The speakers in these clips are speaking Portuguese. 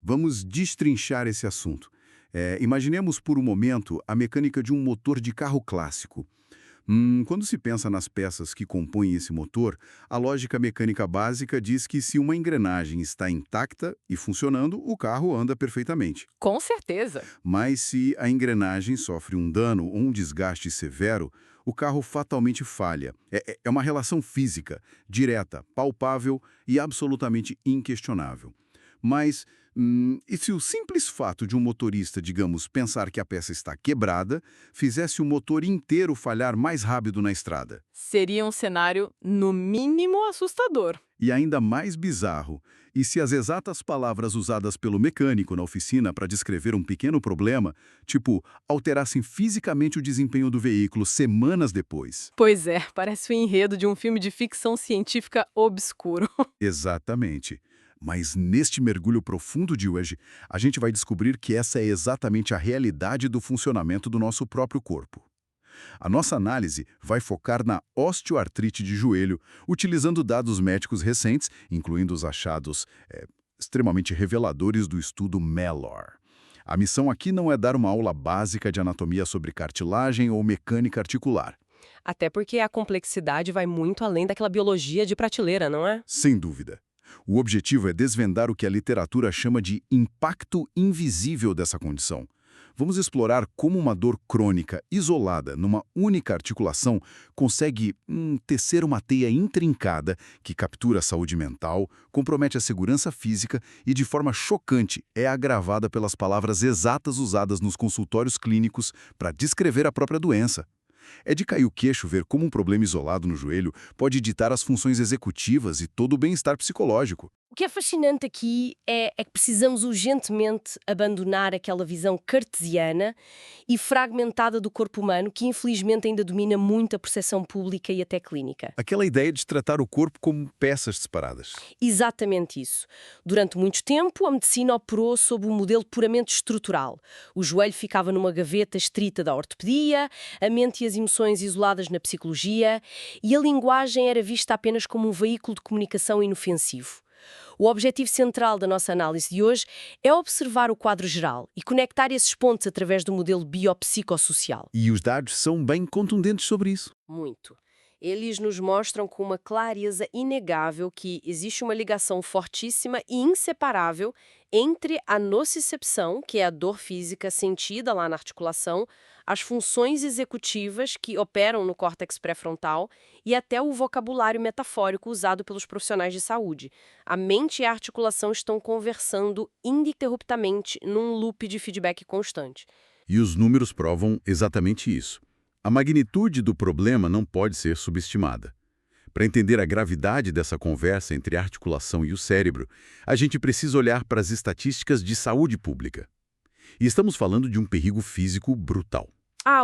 Vamos destrinchar esse assunto. Imaginemos por um momento a mecânica de um motor de carro clássico. Quando se pensa nas peças que compõem esse motor, a lógica mecânica básica diz que se uma engrenagem está intacta e funcionando, o carro anda perfeitamente. Com certeza. Mas se a engrenagem sofre um dano ou um desgaste severo, o carro fatalmente falha. É uma relação física, direta, palpável e absolutamente inquestionável. Mas, e se o simples fato de um motorista, digamos, pensar que a peça está quebrada, fizesse o motor inteiro falhar mais rápido na estrada? Seria um cenário, no mínimo, assustador. E ainda mais bizarro, e se as exatas palavras usadas pelo mecânico na oficina para descrever um pequeno problema, tipo, alterassem fisicamente o desempenho do veículo semanas depois? Pois é, parece o enredo de um filme de ficção científica obscuro. Exatamente. Mas neste mergulho profundo de hoje, a gente vai descobrir que essa é exatamente a realidade do funcionamento do nosso próprio corpo. A nossa análise vai focar na osteoartrite de joelho, utilizando dados médicos recentes, incluindo os achados extremamente reveladores do estudo Mellor. A missão aqui não é dar uma aula básica de anatomia sobre cartilagem ou mecânica articular. Até porque a complexidade vai muito além daquela biologia de prateleira, não é? Sem dúvida. O objetivo é desvendar o que a literatura chama de impacto invisível dessa condição. Vamos explorar como uma dor crônica isolada numa única articulação consegue tecer uma teia intrincada que captura a saúde mental, compromete a segurança física e, de forma chocante, é agravada pelas palavras exatas usadas nos consultórios clínicos para descrever a própria doença. É de cair o queixo ver como um problema isolado no joelho pode ditar as funções executivas e todo o bem-estar psicológico. O que é fascinante aqui é que precisamos urgentemente abandonar aquela visão cartesiana e fragmentada do corpo humano que infelizmente ainda domina muito a percepção pública e até clínica. Aquela ideia de tratar o corpo como peças separadas. Exatamente isso. Durante muito tempo, a medicina operou sob um modelo puramente estrutural. O joelho ficava numa gaveta estrita da ortopedia, a mente e as emoções isoladas na psicologia, e a linguagem era vista apenas como um veículo de comunicação inofensivo. O objetivo central da nossa análise de hoje é observar o quadro geral e conectar esses pontos através do modelo biopsicossocial. E os dados são bem contundentes sobre isso. Muito. Eles nos mostram com uma clareza inegável que existe uma ligação fortíssima e inseparável entre a nocicepção, que é a dor física sentida lá na articulação, as funções executivas que operam no córtex pré-frontal e até o vocabulário metafórico usado pelos profissionais de saúde. A mente e a articulação estão conversando ininterruptamente num loop de feedback constante. E os números provam exatamente isso. A magnitude do problema não pode ser subestimada. Para entender a gravidade dessa conversa entre a articulação e o cérebro, a gente precisa olhar para as estatísticas de saúde pública. E estamos falando de um perigo físico brutal.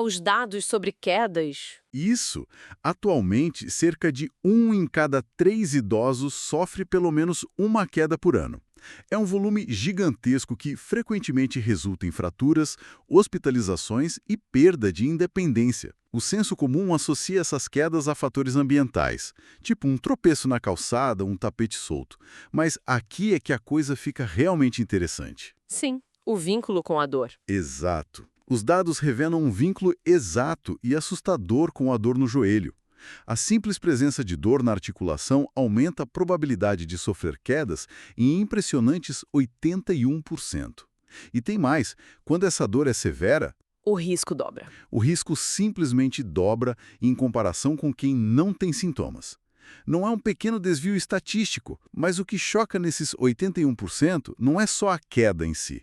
Os dados sobre quedas. Isso! Atualmente, cerca de 1 em cada 3 idosos sofre pelo menos uma queda por ano. É um volume gigantesco que frequentemente resulta em fraturas, hospitalizações e perda de independência. O senso comum associa essas quedas a fatores ambientais, tipo um tropeço na calçada, um tapete solto. Mas aqui é que a coisa fica realmente interessante. Sim, o vínculo com a dor. Exato. Os dados revelam um vínculo exato e assustador com a dor no joelho. A simples presença de dor na articulação aumenta a probabilidade de sofrer quedas em impressionantes 81%. E tem mais, quando essa dor é severa, O risco dobra. o risco simplesmente dobra em comparação com quem não tem sintomas. Não é um pequeno desvio estatístico, mas o que choca nesses 81% não é só a queda em si.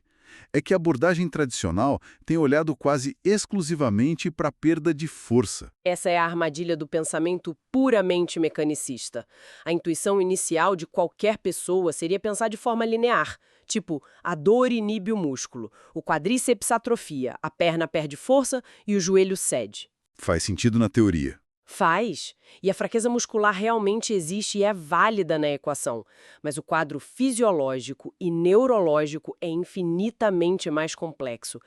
É que a abordagem tradicional tem olhado quase exclusivamente para a perda de força. Essa é a armadilha do pensamento puramente mecanicista. A intuição inicial de qualquer pessoa seria pensar de forma linear. Tipo, a dor inibe o músculo, o quadríceps atrofia, a perna perde força e o joelho cede. Faz sentido na teoria. Faz. E a fraqueza muscular realmente existe e é válida na equação. Mas o quadro fisiológico e neurológico é infinitamente mais complexo.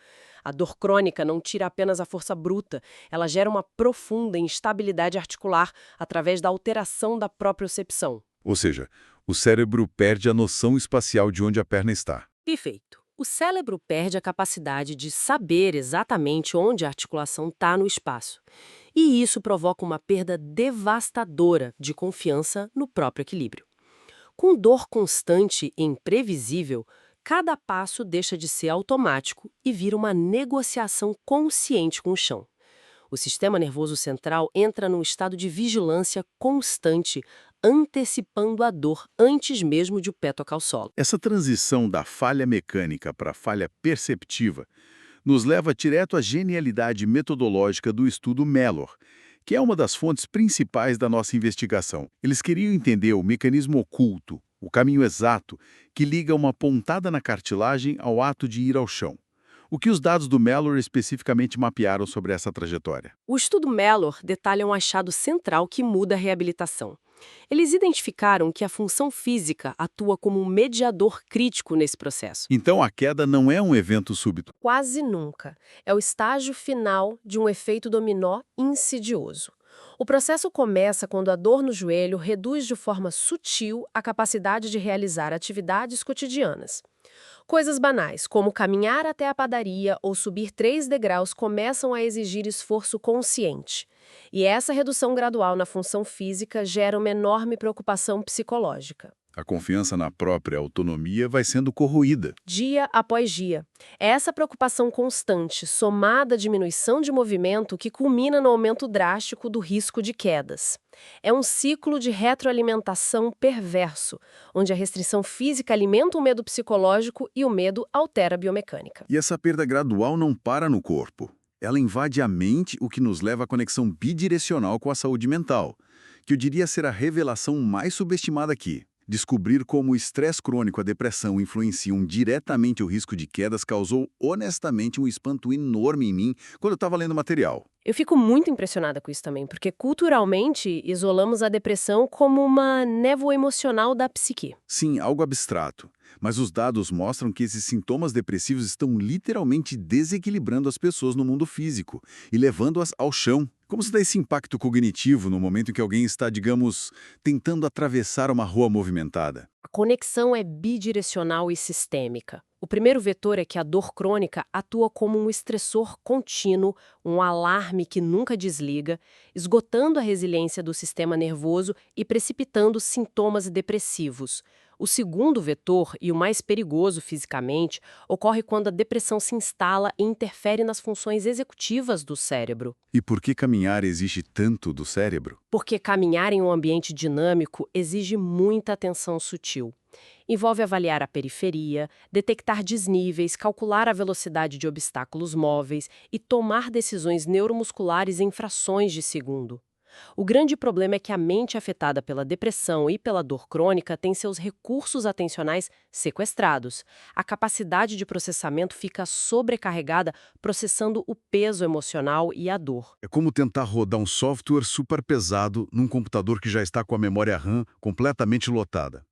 A dor crônica não tira apenas a força bruta, ela gera uma profunda instabilidade articular através da alteração da propriocepção. Ou seja, o cérebro perde a noção espacial de onde a perna está. Perfeito. O cérebro perde a capacidade de saber exatamente onde a articulação está no espaço. E isso provoca uma perda devastadora de confiança no próprio equilíbrio. Com dor constante e imprevisível, cada passo deixa de ser automático e vira uma negociação consciente com o chão. O sistema nervoso central entra num estado de vigilância constante, antecipando a dor antes mesmo de o pé tocar o solo. Essa transição da falha mecânica para a falha perceptiva nos leva direto à genialidade metodológica do estudo Mellor, que é uma das fontes principais da nossa investigação. Eles queriam entender o mecanismo oculto, o caminho exato, que liga uma pontada na cartilagem ao ato de ir ao chão. O que os dados do Mellor especificamente mapearam sobre essa trajetória? O estudo Mellor detalha um achado central que muda a reabilitação. Eles identificaram que a função física atua como um mediador crítico nesse processo. Então a queda não é um evento súbito. Quase nunca. É o estágio final de um efeito dominó insidioso. O processo começa quando a dor no joelho reduz de forma sutil a capacidade de realizar atividades cotidianas. Coisas banais, como caminhar até a padaria ou subir 3 degraus, começam a exigir esforço consciente. E essa redução gradual na função física gera uma enorme preocupação psicológica. A confiança na própria autonomia vai sendo corroída. Dia após dia. É essa preocupação constante, somada à diminuição de movimento, que culmina no aumento drástico do risco de quedas. É um ciclo de retroalimentação perverso, onde a restrição física alimenta o medo psicológico e o medo altera a biomecânica. E essa perda gradual não para no corpo. Ela invade a mente, o que nos leva à conexão bidirecional com a saúde mental, que eu diria ser a revelação mais subestimada aqui. Descobrir como o estresse crônico e a depressão influenciam diretamente o risco de quedas causou, honestamente, um espanto enorme em mim quando eu estava lendo o material. Eu fico muito impressionada com isso também, porque culturalmente isolamos a depressão como uma névoa emocional da psique. Sim, algo abstrato. Mas os dados mostram que esses sintomas depressivos estão literalmente desequilibrando as pessoas no mundo físico e levando-as ao chão. Como se dá esse impacto cognitivo no momento em que alguém está, digamos, tentando atravessar uma rua movimentada? A conexão é bidirecional e sistêmica. O primeiro vetor é que a dor crônica atua como um estressor contínuo, um alarme que nunca desliga, esgotando a resiliência do sistema nervoso e precipitando sintomas depressivos. O segundo vetor, e o mais perigoso fisicamente, ocorre quando a depressão se instala e interfere nas funções executivas do cérebro. E por que caminhar exige tanto do cérebro? Porque caminhar em um ambiente dinâmico exige muita atenção sutil. Envolve avaliar a periferia, detectar desníveis, calcular a velocidade de obstáculos móveis e tomar decisões neuromusculares em frações de segundo. O grande problema é que a mente afetada pela depressão e pela dor crônica tem seus recursos atencionais sequestrados. A capacidade de processamento fica sobrecarregada, processando o peso emocional e a dor. É como tentar rodar um software super pesado num computador que já está com a memória RAM completamente lotada.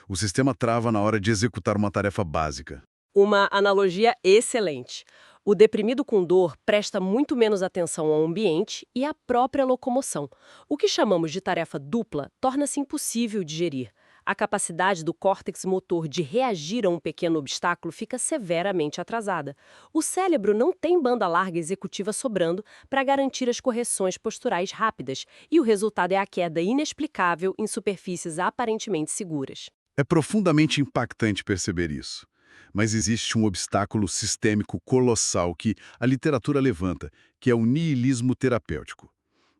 O sistema trava na hora de executar uma tarefa básica. Uma analogia excelente. O deprimido com dor presta muito menos atenção ao ambiente e à própria locomoção. O que chamamos de tarefa dupla torna-se impossível de gerir. A capacidade do córtex motor de reagir a um pequeno obstáculo fica severamente atrasada. O cérebro não tem banda larga executiva sobrando para garantir as correções posturais rápidas, e o resultado é a queda inexplicável em superfícies aparentemente seguras. É profundamente impactante perceber isso. Mas existe um obstáculo sistêmico colossal que a literatura levanta, que é o niilismo terapêutico.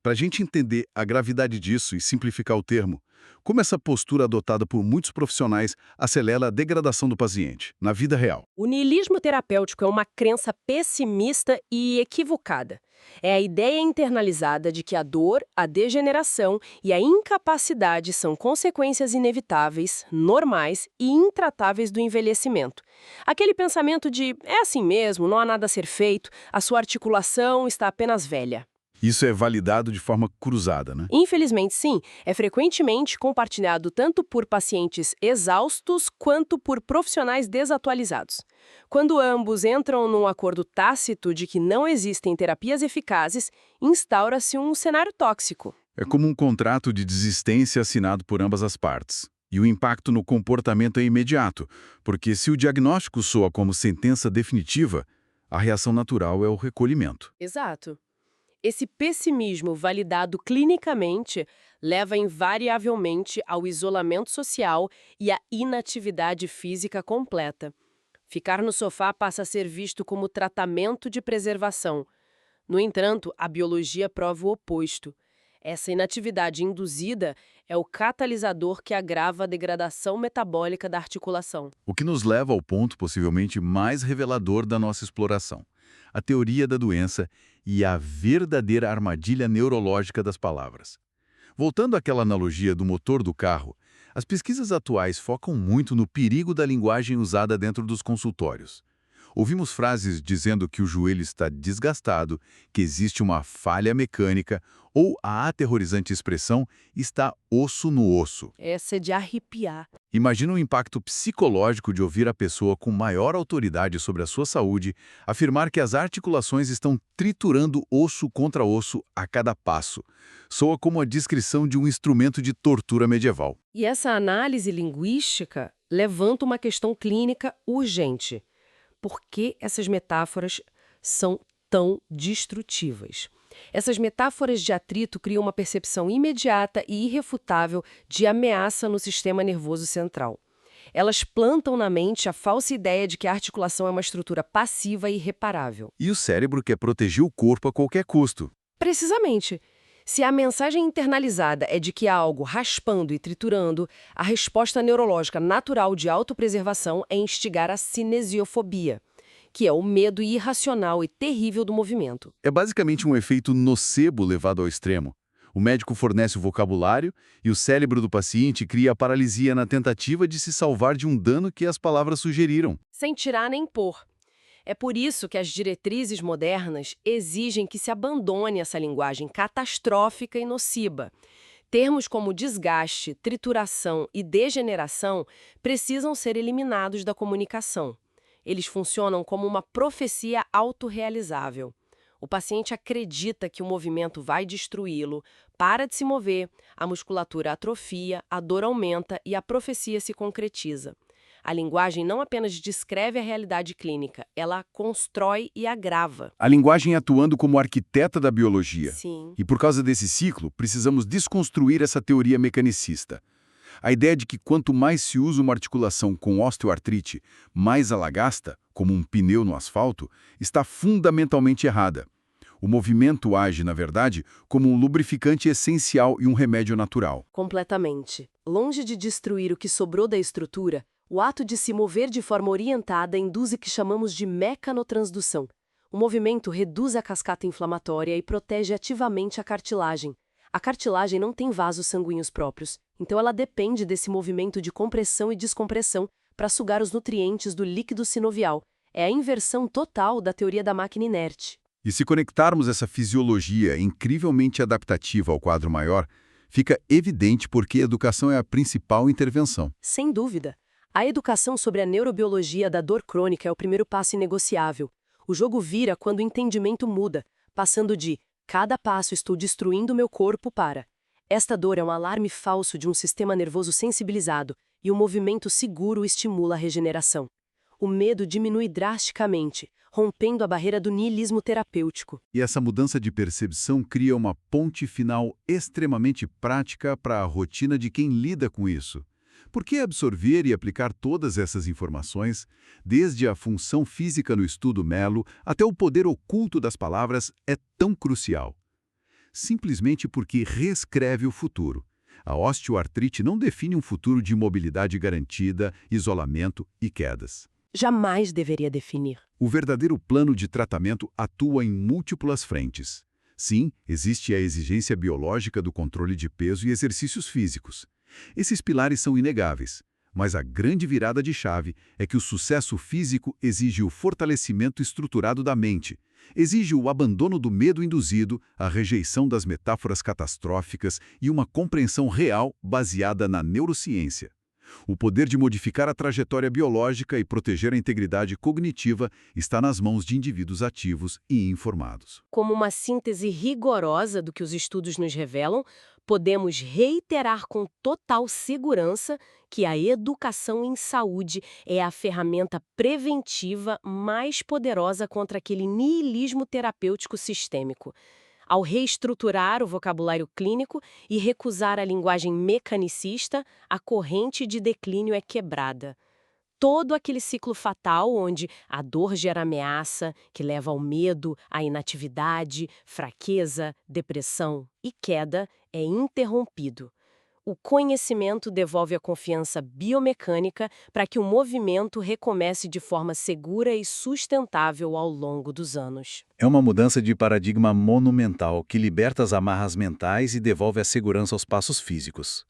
Para a gente entender a gravidade disso e simplificar o termo, como essa postura adotada por muitos profissionais acelera a degradação do paciente, na vida real. O niilismo terapêutico é uma crença pessimista e equivocada. É a ideia internalizada de que a dor, a degeneração e a incapacidade são consequências inevitáveis, normais e intratáveis do envelhecimento. Aquele pensamento de é assim mesmo, não há nada a ser feito, a sua articulação está apenas velha. Isso é validado de forma cruzada, né? Infelizmente, sim, é frequentemente compartilhado tanto por pacientes exaustos quanto por profissionais desatualizados. Quando ambos entram num acordo tácito de que não existem terapias eficazes, instaura-se um cenário tóxico. É como um contrato de desistência assinado por ambas as partes. E o impacto no comportamento é imediato, porque se o diagnóstico soa como sentença definitiva, a reação natural é o recolhimento. Exato. Esse pessimismo validado clinicamente leva invariavelmente ao isolamento social e à inatividade física completa. Ficar no sofá passa a ser visto como tratamento de preservação. No entanto, a biologia prova o oposto. Essa inatividade induzida é o catalisador que agrava a degradação metabólica da articulação. O que nos leva ao ponto possivelmente mais revelador da nossa exploração: a teoria da doença e a verdadeira armadilha neurológica das palavras. Voltando àquela analogia do motor do carro, as pesquisas atuais focam muito no perigo da linguagem usada dentro dos consultórios. Ouvimos frases dizendo que o joelho está desgastado, que existe uma falha mecânica ou a aterrorizante expressão está osso no osso. Essa é de arrepiar. Imagina o impacto psicológico de ouvir a pessoa com maior autoridade sobre a sua saúde afirmar que as articulações estão triturando osso contra osso a cada passo. Soa como a descrição de um instrumento de tortura medieval. E essa análise linguística levanta uma questão clínica urgente. Por que essas metáforas são tão destrutivas? Essas metáforas de atrito criam uma percepção imediata e irrefutável de ameaça no sistema nervoso central. Elas plantam na mente a falsa ideia de que a articulação é uma estrutura passiva e irreparável. E o cérebro quer proteger o corpo a qualquer custo. Precisamente. Se a mensagem internalizada é de que há algo raspando e triturando, a resposta neurológica natural de autopreservação é instigar a cinesiofobia, que é o medo irracional e terrível do movimento. É basicamente um efeito nocebo levado ao extremo. O médico fornece o vocabulário e o cérebro do paciente cria a paralisia na tentativa de se salvar de um dano que as palavras sugeriram. Sem tirar nem pôr. É por isso que as diretrizes modernas exigem que se abandone essa linguagem catastrófica e nociva. Termos como desgaste, trituração e degeneração precisam ser eliminados da comunicação. Eles funcionam como uma profecia autorrealizável. O paciente acredita que o movimento vai destruí-lo, para de se mover, a musculatura atrofia, a dor aumenta e a profecia se concretiza. A linguagem não apenas descreve a realidade clínica, ela constrói e agrava. A linguagem atuando como arquiteta da biologia. Sim. E por causa desse ciclo, precisamos desconstruir essa teoria mecanicista. A ideia de que quanto mais se usa uma articulação com osteoartrite, mais ela gasta, como um pneu no asfalto, está fundamentalmente errada. O movimento age, na verdade, como um lubrificante essencial e um remédio natural. Completamente. Longe de destruir o que sobrou da estrutura, o ato de se mover de forma orientada induz o que chamamos de mecanotransdução. O movimento reduz a cascata inflamatória e protege ativamente a cartilagem. A cartilagem não tem vasos sanguíneos próprios, então ela depende desse movimento de compressão e descompressão para sugar os nutrientes do líquido sinovial. É a inversão total da teoria da máquina inerte. E se conectarmos essa fisiologia incrivelmente adaptativa ao quadro maior, fica evidente por que a educação é a principal intervenção. Sem dúvida. A educação sobre a neurobiologia da dor crônica é o primeiro passo inegociável. O jogo vira quando o entendimento muda, passando de cada passo estou destruindo meu corpo para esta dor é um alarme falso de um sistema nervoso sensibilizado e o movimento seguro estimula a regeneração. O medo diminui drasticamente, rompendo a barreira do niilismo terapêutico. E essa mudança de percepção cria uma ponte final extremamente prática para a rotina de quem lida com isso. Por que absorver e aplicar todas essas informações, desde a função física no estudo Melo até o poder oculto das palavras, é tão crucial? Simplesmente porque reescreve o futuro. A osteoartrite não define um futuro de mobilidade garantida, isolamento e quedas. Jamais deveria definir. O verdadeiro plano de tratamento atua em múltiplas frentes. Sim, existe a exigência biológica do controle de peso e exercícios físicos. Esses pilares são inegáveis, mas a grande virada de chave é que o sucesso físico exige o fortalecimento estruturado da mente, exige o abandono do medo induzido, a rejeição das metáforas catastróficas e uma compreensão real baseada na neurociência. O poder de modificar a trajetória biológica e proteger a integridade cognitiva está nas mãos de indivíduos ativos e informados. Como uma síntese rigorosa do que os estudos nos revelam, podemos reiterar com total segurança que a educação em saúde é a ferramenta preventiva mais poderosa contra aquele niilismo terapêutico sistêmico. Ao reestruturar o vocabulário clínico e recusar a linguagem mecanicista, a corrente de declínio é quebrada. Todo aquele ciclo fatal onde a dor gera ameaça, que leva ao medo, à inatividade, fraqueza, depressão e queda, é interrompido. O conhecimento devolve a confiança biomecânica para que o movimento recomece de forma segura e sustentável ao longo dos anos. É uma mudança de paradigma monumental que liberta as amarras mentais e devolve a segurança aos passos físicos.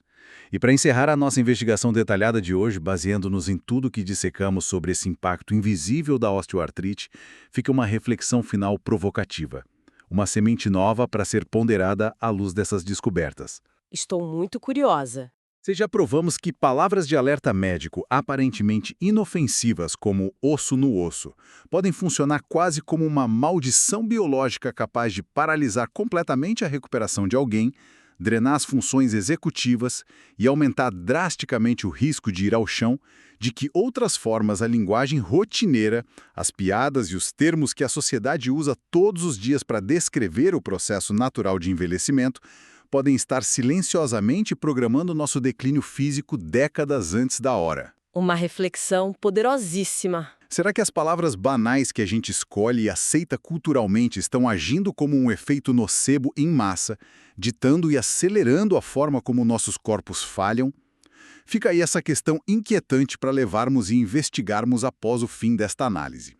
E para encerrar a nossa investigação detalhada de hoje, baseando-nos em tudo que dissecamos sobre esse impacto invisível da osteoartrite, fica uma reflexão final provocativa. Uma semente nova para ser ponderada à luz dessas descobertas. Estou muito curiosa. Se já provamos que palavras de alerta médico aparentemente inofensivas, como osso no osso, podem funcionar quase como uma maldição biológica capaz de paralisar completamente a recuperação de alguém, drenar as funções executivas e aumentar drasticamente o risco de ir ao chão, de que outras formas a linguagem rotineira, as piadas e os termos que a sociedade usa todos os dias para descrever o processo natural de envelhecimento, podem estar silenciosamente programando nosso declínio físico décadas antes da hora. Uma reflexão poderosíssima. Será que as palavras banais que a gente escolhe e aceita culturalmente estão agindo como um efeito nocebo em massa, ditando e acelerando a forma como nossos corpos falham? Fica aí essa questão inquietante para levarmos e investigarmos após o fim desta análise.